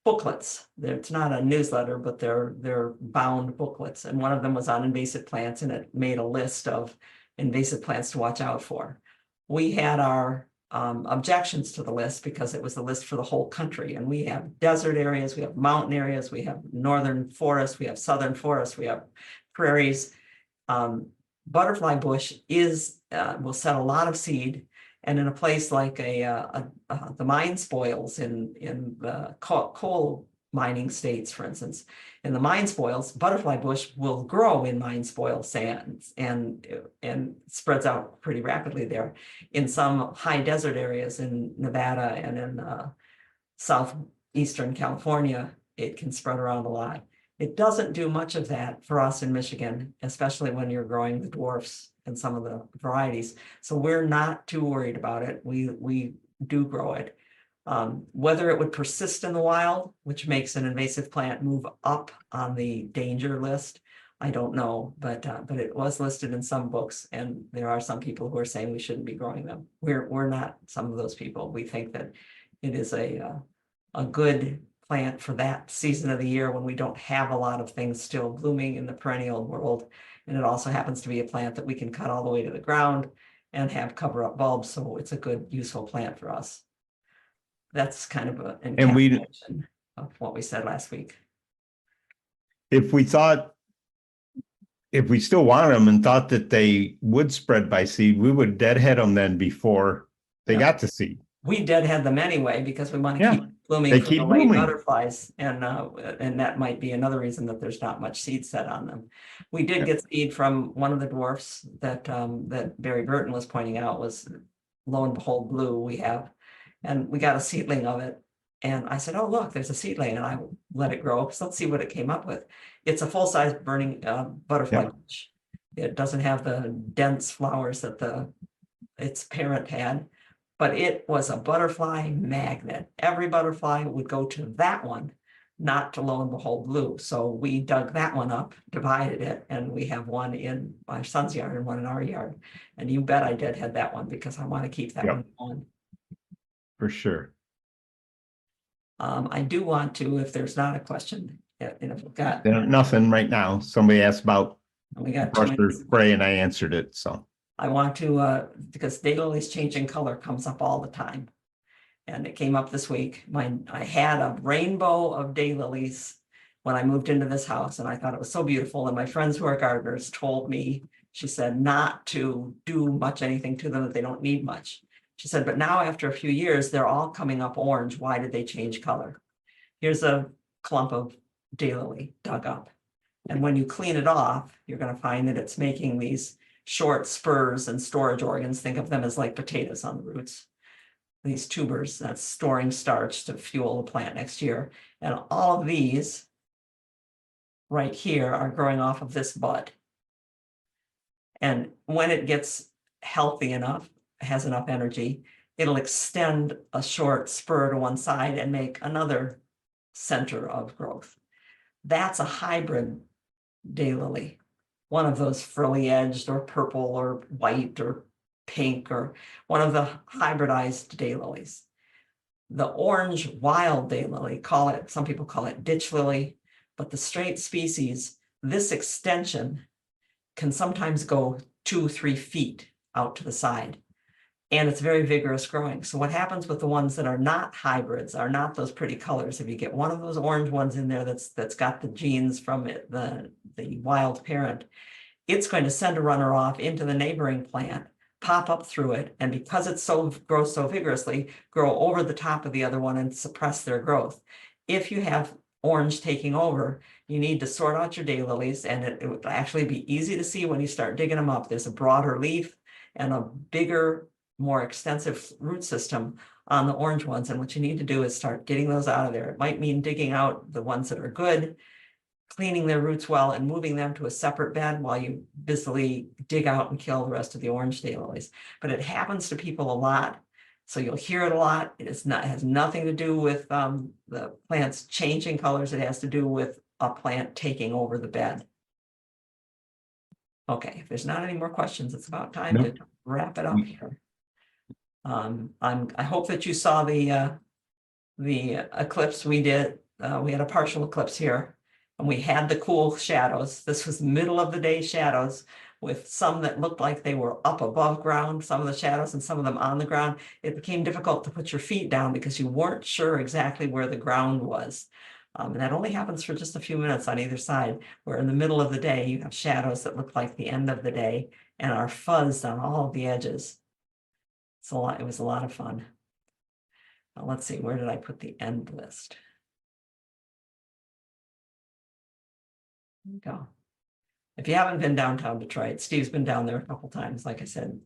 booklets. It's not a newsletter, but they're bound booklets, and one of them was on invasive plants, and it made a list of invasive plants to watch out for. We had our objections to the list because it was the list for the whole country, and we have desert areas, we have mountain areas, we have northern forests, we have southern forests, we have prairies. Butterfly bush will set a lot of seed, and in a place like the mine spoils in the coal mining states, for instance, in the mine spoils, butterfly bush will grow in mine spoil sands and spreads out pretty rapidly there. In some high desert areas in Nevada and in southeastern California, it can spread around a lot. It doesn't do much of that for us in Michigan, especially when you're growing the dwarfs and some of the varieties. So we're not too worried about it. We do grow it. Whether it would persist in the wild, which makes an invasive plant move up on the danger list, I don't know, but it was listed in some books, and there are some people who are saying we shouldn't be growing them. We're not some of those people. We think that it is a good plant for that season of the year when we don't have a lot of things still blooming in the perennial world. And it also happens to be a plant that we can cut all the way to the ground and have cover up bulbs. So it's a good, useful plant for us. That's kind of an encapsulation of what we said last week. if we still wanted them and thought that they would spread by seed, we would deadhead them then before they got to seed. We deadhead them anyway because we want to keep blooming They for keep the late blooming. butterflies, and that might be another reason that there's not much seed set on them. We did get seed from one of the dwarfs that Barry Burton was pointing out was, lo and behold, blue. We have, and we got a seedling of it, and I said, "Oh, look, there's a seedling," and I let it grow. So let's see what it came up with. It's a full-size burning butterfly bush. It doesn't have the dense flowers that its parent had, but it was a butterfly magnet. Every butterfly would go to that one, not to, lo and behold, blue. So we dug that one up, divided it, and we have one in my son's yard and one in our yard. And you bet I deadhead that one because I want to keep that one going. For sure. I do want to, if there's not a question, and if we've got Nothing right now. Somebody asked about we got 2 brush or minutes. spray, and I answered it. So I want to, because daylilies changing color comes up all the time. And it came up this week. I had a rainbow of daylilies when I moved into this house, and I thought it was so beautiful. And my friends who are gardeners told me, she said, not to do much anything to them, that they don't need much. She said, but now after a few years, they're all coming up orange. Why did they change color? Here's a clump of daylily dug up. And when you clean it off, you're going to find that it's making these short spurs and storage organs. Think of them as like potatoes on the roots. These tubers that's storing starch to fuel the plant next year. And all of these right here are growing off of this bud. And when it gets healthy enough, has enough energy, it'll extend a short spur to one side and make another center of growth. That's a hybrid daylily, one of those frilly edged or purple or white or pink, or one of the hybridized daylilies. The orange wild daylily, some people call it ditch lily, but the straight species, this extension can sometimes go 2-3 feet out to the side. And it's very vigorous growing. So what happens with the ones that are not hybrids, are not those pretty colors, if you get one of those orange ones in there that's got the genes from it, the wild parent, it's going to send a runner off into the neighboring plant, pop up through it, and because it grows so vigorously, grow over the top of the other one and suppress their growth. If you have orange taking over, you need to sort out your daylilies, and it would actually be easy to see when you start digging them up. There's a broader leaf and a bigger, more extensive root system on the orange ones. And what you need to do is start getting those out of there. It might mean digging out the ones that are good, cleaning their roots well, and moving them to a separate bed while you busily dig out and kill the rest of the orange daylilies. But it happens to people a lot. So you'll hear it a lot. It has nothing to do with the plants changing colors. It has to do with a plant taking over the bed. Okay, if there's not any more questions, it's about time to wrap it up here. I hope that you saw the eclipse we did. We had a partial eclipse here, and we had the cool shadows. This was middle of the day shadows, with some that looked like they were up above ground, some of the shadows, and some of them on the ground. It became difficult to put your feet down because you weren't sure exactly where the ground was. And that only happens for just a few minutes on either side, where in the middle of the day, you have shadows that look like the end of the day and are fuzzed on all of the edges. It was a lot of fun. Now, let's see, where did I put the end list? There we go. If you haven't been downtown Detroit, Steve's been down there a couple times, like I said,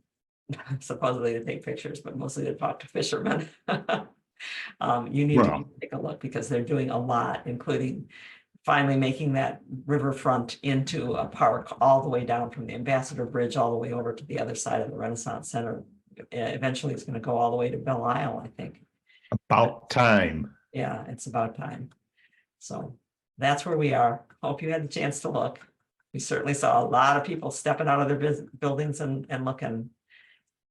supposedly to take pictures, but mostly to talk to fishermen. You need to take a look, because they're doing a lot, including finally making that riverfront into a park all the way down from the Ambassador Bridge all the way over to the other side of the Renaissance Center. Eventually it's going to go all the way to Belle Isle, I think. About time. Yeah, it's about time. So that's where we are. Hope you had the chance to look. We certainly saw a lot of people stepping out of their buildings and looking.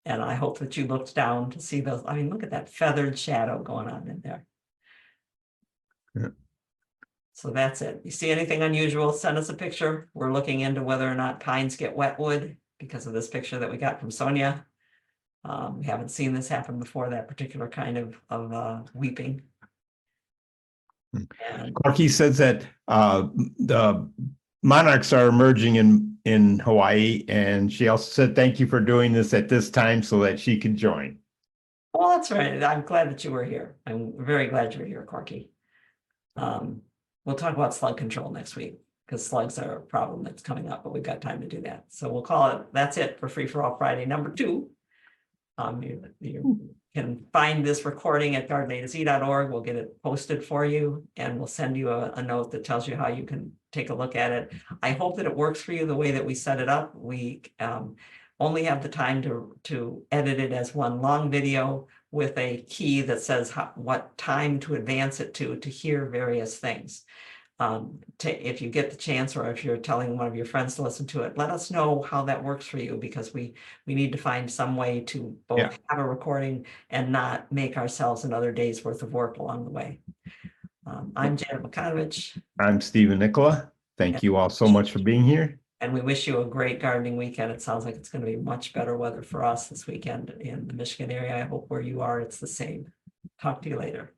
And I hope that you looked down to see those. I mean, look at that feathered shadow going on in there. Yeah. So that's it. You see anything unusual, send us a picture. We're looking into whether or not pines get wetwood because of this picture that we got from Sonia. We haven't seen this happen before, that particular kind of weeping. And Corky says that the monarchs are emerging in Hawaii, and she also said thank you for doing this at this time so that she could join. well, that's right. I'm glad that you were here. I'm very glad you're here, Corky. We'll talk about slug control next week, because slugs are a problem that's coming up, but we've got time to do that. So we'll call it, that's it for Free for All Friday #2. You can find this recording at gardenatz.org. We'll get it posted for you, and we'll send you a note that tells you how you can take a look at it. I hope that it works for you the way that we set it up. We only have the time to edit it as one long video with a key that says what time to advance it to hear various things. If you get the chance, or if you're telling one of your friends to listen to it, let us know how that works for you, because we need to find some way to both have a recording and not make ourselves another day's worth of work along the way. I'm Janet Makanovich. I'm Stephen Nicola. Thank you all so much for being here. And we wish you a great gardening weekend. It sounds like it's going to be much better weather for us this weekend in the Michigan area. I hope where you are, it's the same. Talk to you later.